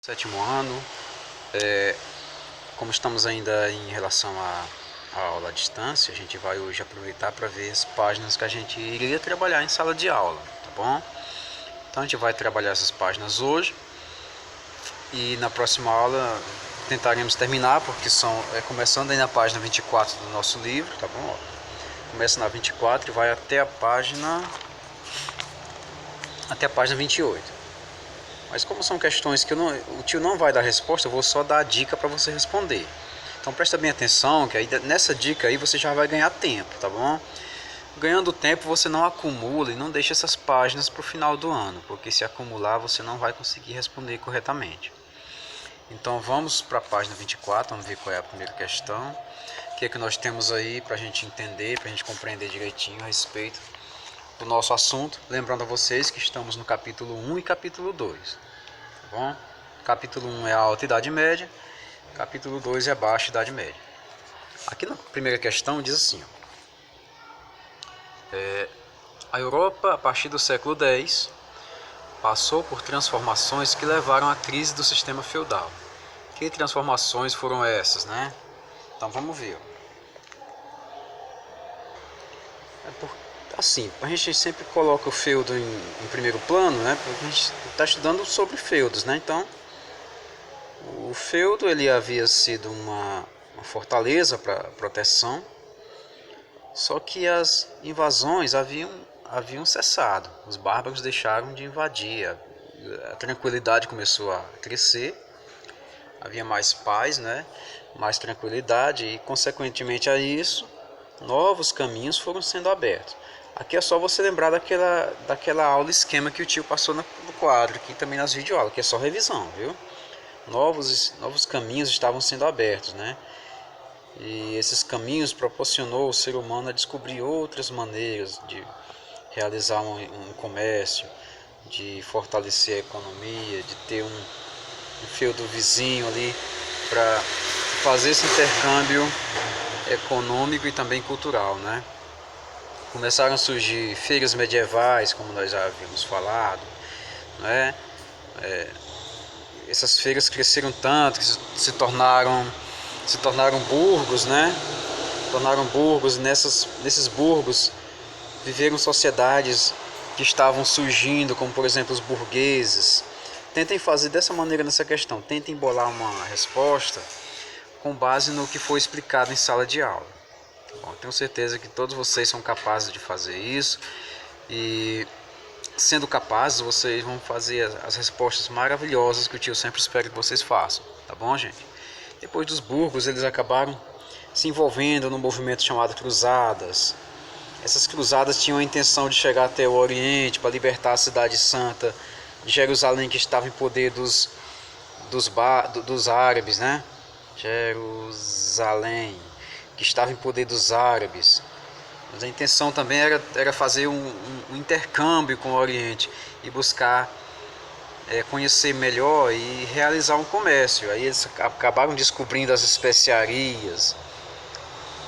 Sétimo ano, como estamos ainda em relação à aula à distância, a gente vai hoje aproveitar para ver as páginas que a gente iria trabalhar em sala de aula, tá bom? Então a gente vai trabalhar essas páginas hoje e na próxima aula tentaremos terminar, porque começando aí na página 24 do nosso livro, tá bom? Começa na 24 e vai até a página 28. Mas como são questões que o tio não vai dar resposta, eu vou só dar a dica para você responder. Então presta bem atenção, que aí nessa dica aí você já vai ganhar tempo, tá bom? Ganhando tempo você não acumula e não deixa essas páginas para o final do ano, porque se acumular você não vai conseguir responder corretamente. Então vamos para a página 24, vamos ver qual é a primeira questão. O que é que nós temos aí para a gente entender, para a gente compreender direitinho a respeito do nosso assunto. Lembrando a vocês que estamos no capítulo 1 e capítulo 2. Tá bom? Capítulo 1 é a Alta Idade Média, capítulo 2 é a Baixa Idade Média. Aqui na primeira questão diz assim: a Europa, a partir do século X, passou por transformações que levaram à crise do sistema feudal. Que transformações foram essas, né? Então vamos ver. Assim, a gente sempre coloca o feudo em primeiro plano, né? Porque a gente está estudando sobre feudos, né? Então, o feudo ele havia sido uma fortaleza para proteção, só que as invasões haviam cessado. Os bárbaros deixaram de invadir, a tranquilidade começou a crescer, havia mais paz, né? Mais tranquilidade e, consequentemente a isso, novos caminhos foram sendo abertos. Aqui é só você lembrar daquela aula esquema que o tio passou no quadro, aqui também nas videoaulas, que é só revisão, viu? Novos caminhos estavam sendo abertos, né? E esses caminhos proporcionou ao ser humano a descobrir outras maneiras de realizar um comércio, de fortalecer a economia, de ter um feudo vizinho ali para fazer esse intercâmbio econômico e também cultural, né? Começaram a surgir feiras medievais, como nós já havíamos falado, né? Essas feiras cresceram tanto que se tornaram burgos, né? Tornaram burgos, e nesses burgos viveram sociedades que estavam surgindo, como por exemplo os burgueses. Tentem fazer dessa maneira nessa questão, tentem bolar uma resposta com base no que foi explicado em sala de aula. Bom, tenho certeza que todos vocês são capazes de fazer isso e, sendo capazes, vocês vão fazer as respostas maravilhosas que o tio sempre espera que vocês façam, tá bom, gente? Depois dos burgos, eles acabaram se envolvendo num movimento chamado Cruzadas. Essas cruzadas tinham a intenção de chegar até o Oriente para libertar a cidade santa de Jerusalém, que estava em poder dos árabes, né? Jerusalém, que estava em poder dos árabes. Mas a intenção também era fazer um intercâmbio com o Oriente e buscar conhecer melhor e realizar um comércio. Aí eles acabaram descobrindo as especiarias.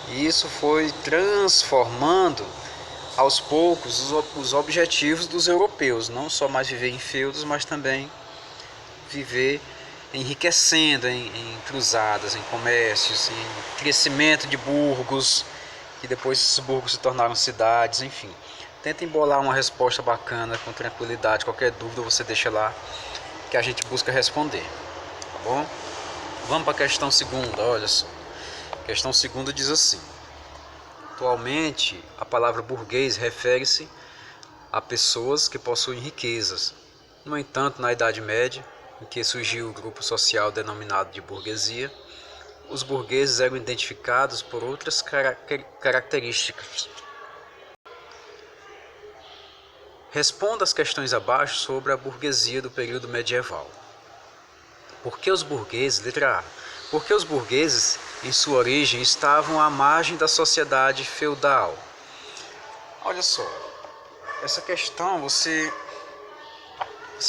E isso foi transformando aos poucos os objetivos dos europeus. Não só mais viver em feudos, mas também viver enriquecendo em cruzadas, em comércios, em crescimento de burgos, que depois esses burgos se tornaram cidades, enfim. Tenta embolar uma resposta bacana, com tranquilidade. Qualquer dúvida você deixa lá, que a gente busca responder, tá bom? Vamos para a questão segunda, olha só. A questão segunda diz assim: atualmente, a palavra burguês refere-se a pessoas que possuem riquezas. No entanto, na Idade Média, em que surgiu o grupo social denominado de burguesia, os burgueses eram identificados por outras características. Responda as questões abaixo sobre a burguesia do período medieval. Por que os burgueses, letra A, por que os burgueses, em sua origem, estavam à margem da sociedade feudal? Olha só, essa questão você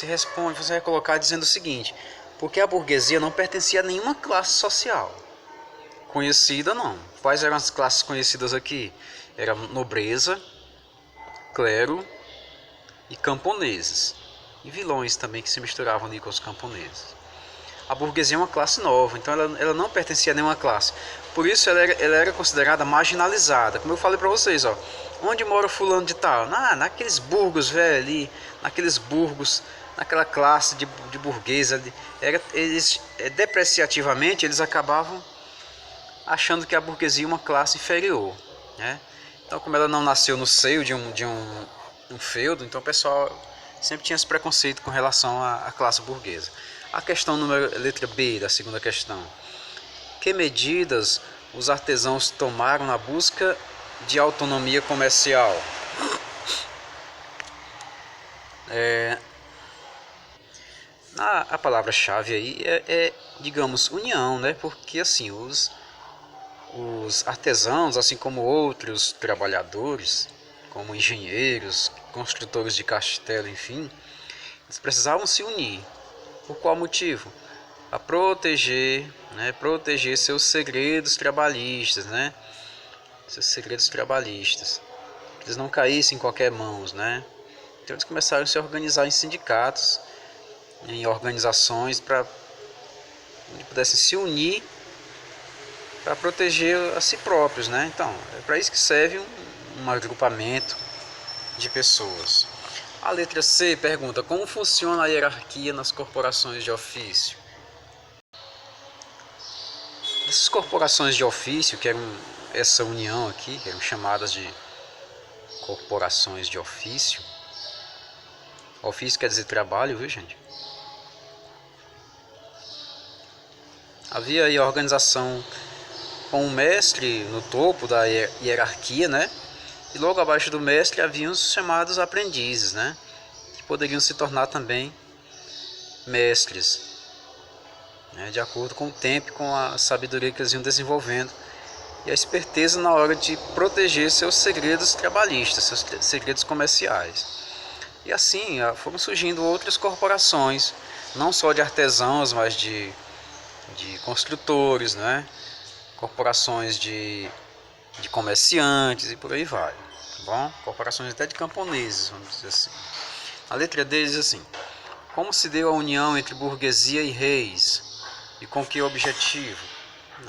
responde, você vai colocar dizendo o seguinte: porque a burguesia não pertencia a nenhuma classe social conhecida, não. Quais eram as classes conhecidas aqui? Era nobreza, clero e camponeses. E vilões também que se misturavam ali com os camponeses. a burguesia é uma classe nova, então ela não pertencia a nenhuma classe. Por isso ela era considerada marginalizada. Como eu falei para vocês, ó, onde mora fulano de tal? Naqueles burgos, velho, ali, naqueles burgos, naquela classe de burguesa. Eles, depreciativamente, eles acabavam achando que a burguesia é uma classe inferior, né? Então, como ela não nasceu no seio de um feudo, então o pessoal sempre tinha esse preconceito com relação à classe burguesa. A questão letra B da segunda questão. Que medidas os artesãos tomaram na busca de autonomia comercial? A palavra-chave aí digamos, união, né? Porque assim, os artesãos, assim como outros trabalhadores, como engenheiros, construtores de castelo, enfim, eles precisavam se unir. Por qual motivo? Para proteger, né, proteger seus segredos trabalhistas, né? Seus segredos trabalhistas. Que eles não caíssem em qualquer mãos, né? Então eles começaram a se organizar em sindicatos, em organizações para onde pudessem se unir para proteger a si próprios, né? Então, é para isso que serve um agrupamento de pessoas. A letra C pergunta: como funciona a hierarquia nas corporações de ofício? Essas corporações de ofício, que eram essa união aqui, que eram chamadas de corporações de ofício. Ofício quer dizer trabalho, viu, gente? Havia aí a organização com o mestre no topo da hierarquia, né? E logo abaixo do mestre haviam os chamados aprendizes, né? Que poderiam se tornar também mestres, né? De acordo com o tempo e com a sabedoria que eles iam desenvolvendo e a esperteza na hora de proteger seus segredos trabalhistas, seus segredos comerciais. E assim foram surgindo outras corporações, não só de artesãos, mas de construtores, né? Corporações de comerciantes e por aí vai, tá bom? Corporações até de camponeses, vamos dizer assim. A letra D diz assim: como se deu a união entre burguesia e reis e com que objetivo?